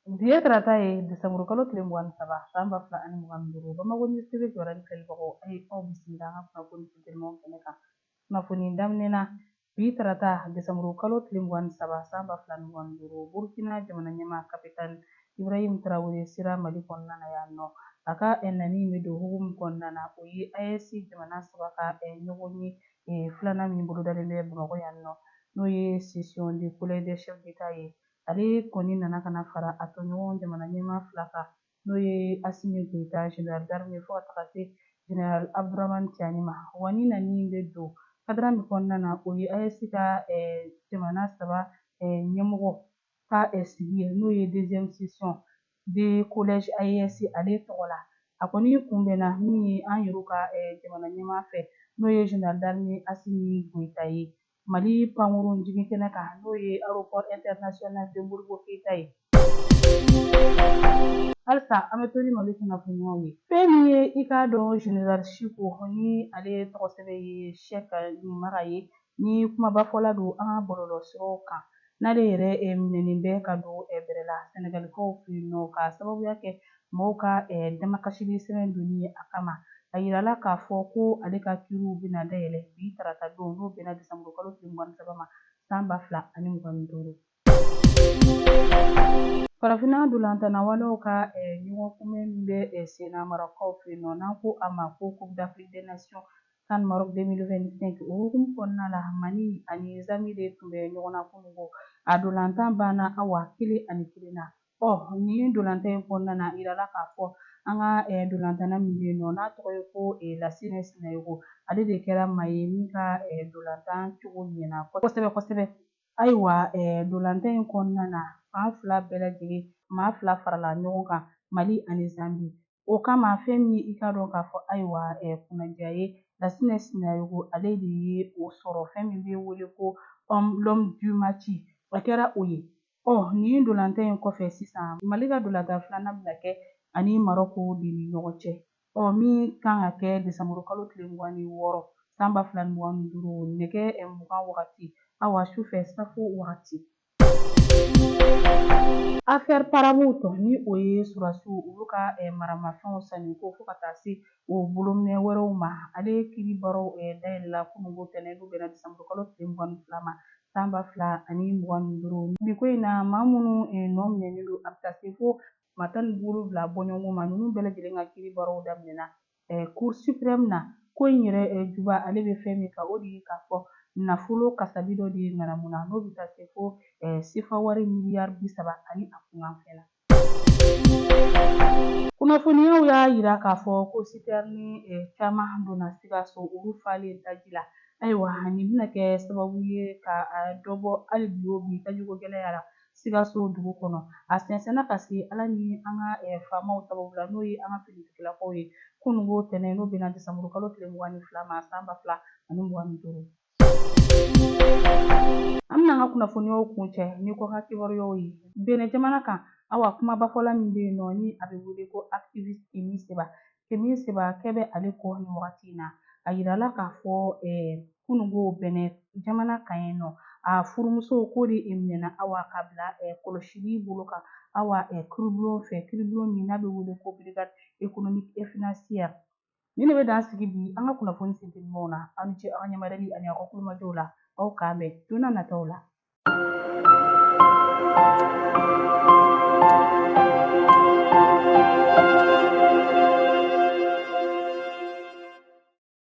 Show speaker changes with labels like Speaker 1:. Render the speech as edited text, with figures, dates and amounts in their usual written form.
Speaker 1: Biye tarata ye Desanburu kalo tile mugan ni saba san ba fila ani mugan ni duuru Bamakɔ News TV jɔyɔrɔ ni filɛbagaw a ye aw bisimila an ka kunnafoni funtenimaw kɛnɛ kan. Kunnafoni daminɛ na bi tarata Desanburu kalo tile mugan ni saba san ba fila ani mugan ni duuru Burukina jamana ɲɛmaa kapitali Ibrahim Traore sera Mali kɔnɔna na yan nɔ. A ka nani bɛ don hukumu kɔnɔna na o ye AES jamana saba ka ɲɔgɔn ye filanan min bolodalen bɛ Bamakɔ yan nɔ n'o ye session de collège des chefs d'État ye. Ale kɔni nana ka na fara a tɔɲɔgɔn jamana ɲɛmaa fila kan n'o ye Asimi Goita général d'armée fo ka taga se général Abdurahmane Tiani ma. Wa ni nani bɛ don kadira min kɔnɔna na o ye AES ka jamana saba ɲɛmɔgɔ ka sigi ye n'o ye deuxième session de collège AES ale tɔgɔ la. A kɔni kunbɛnna min ye an yɛrɛ ka jamana ɲɛmaa fɛ n'o ye général d'armée Asimi Goita ye. Mali pankurun jigin kɛnɛ kan n'o ye aéroport international de Modibo Keita ye. Halisa an bɛ to ni Mali kunnafoniyaw ye. Fɛn min ye i k'a dɔn général Chiko ni ale tɔgɔ sɛbɛn ye Sɛki Nimaga ye ni kumaba fɔla don an ka bɔlɔlɔsiraw kan n'ale yɛrɛ minɛnen bɛ ka don bɛrɛ la Sɛnɛgalikaw fɛ yen nɔ ka sababuya kɛ mɔgɔw ka damakasili sɛbɛn donni a kama. A yirala k'a fɔ ko ale ka kiiriw bɛna dayɛlɛ bi tarata don n'o bɛnna Desanburu kalo tile mugan ni saba ma san ba fila ani mugan ni duuru. Farafinna ndolantanna walew ka ɲɔgɔn kunbɛn min bɛ senna Marɔkaw fɛ yen nɔ n'an ko a ma ko Coupe d'Afrique des Nations CAN Maroc 2025 o hukumu kɔnɔna la Mali ani Zambie de tun bɛ ɲɔgɔn na kununko a ndolantan banna awa 1-1 na. Nin ndolantan in kɔnɔna na a yirala k'a fɔ an ka ndolantanna min bɛ yen nɔ n'a tɔgɔ ye ko Lasine Sinayogo ale de kɛra maa ye min ka ndolantan cogo ɲɛna kosɛbɛ kosɛbɛ. Ayiwa ndolantan in kɔnɔna na fan fila bɛɛ lajɛlen maa fila farala ɲɔgɔn kan Mali ani Zambie. O kama fɛn min i k'a dɔn k'a fɔ ayiwa kunnadiya ye Lasine Sinayogo ale de ye o sɔrɔ fɛn min bɛ wele ko l'homme du match a kɛra o ye. Nin ndolantan in kɔfɛ sisan Mali ka ndolantan filanan bɛna kɛ ani Marɔko de ni ɲɔgɔn cɛ min kan ka kɛ Desanburu kalo tile mugan ni wɔɔrɔ san ba fila ni mugan ni duuru nɛgɛ 20 wagati awa sufɛ safo wagati. Affaire Paramu tɔ ni o ye surasiw olu ka maramafɛnw saniko fo ka taa se o bolominɛ wɛrɛw ma ale kiiribaaraw dayɛlɛla kununko tɛnɛn n'o bɛnna Desanburu kalo tile mugan ni fila ma san ba fila ani mugan ni duuru. Bi ko in na maa minnu nɔ minɛnen don a bɛ taa se fo maa 17 bɔɲɔgɔnko ma ninnu bɛɛ lajɛlen ka kiiribaaraw daminɛna Cour suprême na. Ko in yɛrɛ juba ale bɛ fɛn min kan o de ye k'a fɔ nafolo kasabi dɔ de ŋanamuna n'o bɛ taa se fo sefa wari miliyari 30 ani a kunkanfɛn na. Kunnafoniyaw y'a yira k'a fɔ ko citernes caman donna Sikaso olu falen daji la. Ayiwa nin bɛna kɛ sababu ye ka dɔ bɔ hali bi tajiko gɛlɛya la Sikaso dugu kɔnɔ. A sɛnsɛnna ka se Ala ni an ka faamaw sababu la n'o ye an ka finitigilakaw ye kununko tɛnɛn n'o bɛnna Desanburu kalo tile mugan ni fila ma san ba fila ani mugan ni duuru. An bɛna an ka kunnafoniyaw kuncɛ ni ko ka kibaruyaw ye. Benin jamana kan awa kumaba fɔla min bɛ yen nɔ ni a bɛ wele ko activiste Kemi Seba kɛ bɛ ale kɔ nin wagati in na. A yirala k'a fɔ kununko Benin jamana kan yen nɔ a furumuso k'o de minɛna awa k'a bila kɔlɔsili bolo kan awa kiiribulon fɛ kiiribulon min n'a bɛ wele ko brigade économique et financière. Nin de bɛ dan sigi bi an ka kunnafoni funtenimaw na aw ni ce aw ka ɲɛmadali ani aw ka kulomajɔw la aw k'an bɛn don n'a nataw la.